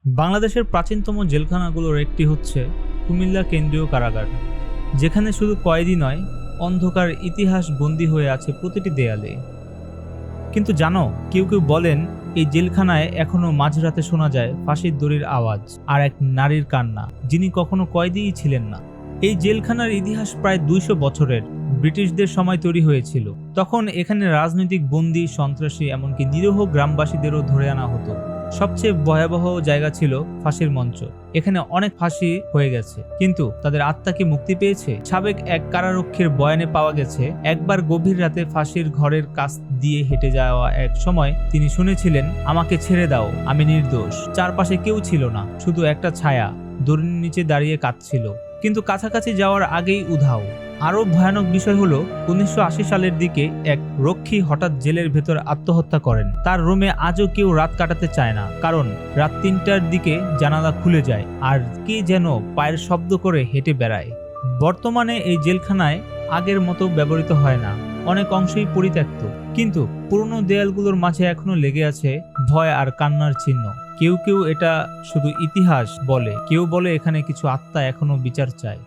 বাংলাদেশের প্রাচীনতম জেলখানাগুলোর একটি হচ্ছে কুমিল্লা কেন্দ্রীয় কারাগার, যেখানে শুধু কয়েদি নয়, অন্ধকার ইতিহাস বন্দী হয়ে আছে প্রতিটি দেয়ালে। কিন্তু জানো, কেউ কেউ বলেন এই জেলখানায় এখনো মাঝরাতে শোনা যায় ফাঁসির দড়ির আওয়াজ আর এক নারীর কান্না, যিনি কখনো কয়েদিই ছিলেন না। এই জেলখানার ইতিহাস প্রায় ২০০ বছরের। ব্রিটিশদের সময় তৈরি হয়েছিল। তখন এখানে রাজনৈতিক বন্দী, সন্ত্রাসী, এমনকি নিরীহ গ্রামবাসীদেরও ধরে আনা হতো। সবচেয়ে ভয়াবহ জায়গা ছিল ফাঁসির মঞ্চ। এখানে অনেক ফাঁসি হয়ে গেছে, কিন্তু তাদের আত্মা কি মুক্তি পেয়েছে? সাবেক এক কারারক্ষীর বয়ানে পাওয়া গেছে, একবার গভীর রাতে ফাঁসির ঘরের কাছ দিয়ে হেঁটে যাওয়া এক সময় তিনি শুনেছিলেন, আমাকে ছেড়ে দাও, আমি নির্দোষ। চারপাশে কেউ ছিল না, শুধু একটা ছায়া দড়ির নিচে দাঁড়িয়ে কাঁদছিল, কিন্তু কাছাকাছি যাওয়ার আগেই উধাও। আরো ভয়ানক বিষয় হলো ১৯৮০ সালের দিকে এক রক্ষী হঠাৎ জেলের ভেতর আত্মহত্যা করেন। তার রুমে আজও কেউ রাত কাটাতে চায় না, কারণ রাত ৩টার দিকে জানালা খুলে যায় আর কে যেন পায়ের শব্দ করে হেঁটে বেড়ায়। বর্তমানে এই জেলখানায় আগের মতো ব্যবহৃত হয় না, অনেক অংশই পরিত্যক্ত, কিন্তু পুরনো দেয়ালগুলোর মাঝে এখনো লেগে আছে ভয় আর কান্নার চিহ্ন। কেউ কেউ এটা শুধু ইতিহাস বলে, কেউ বলে এখানে কিছু আত্মা এখনো বিচার চায়।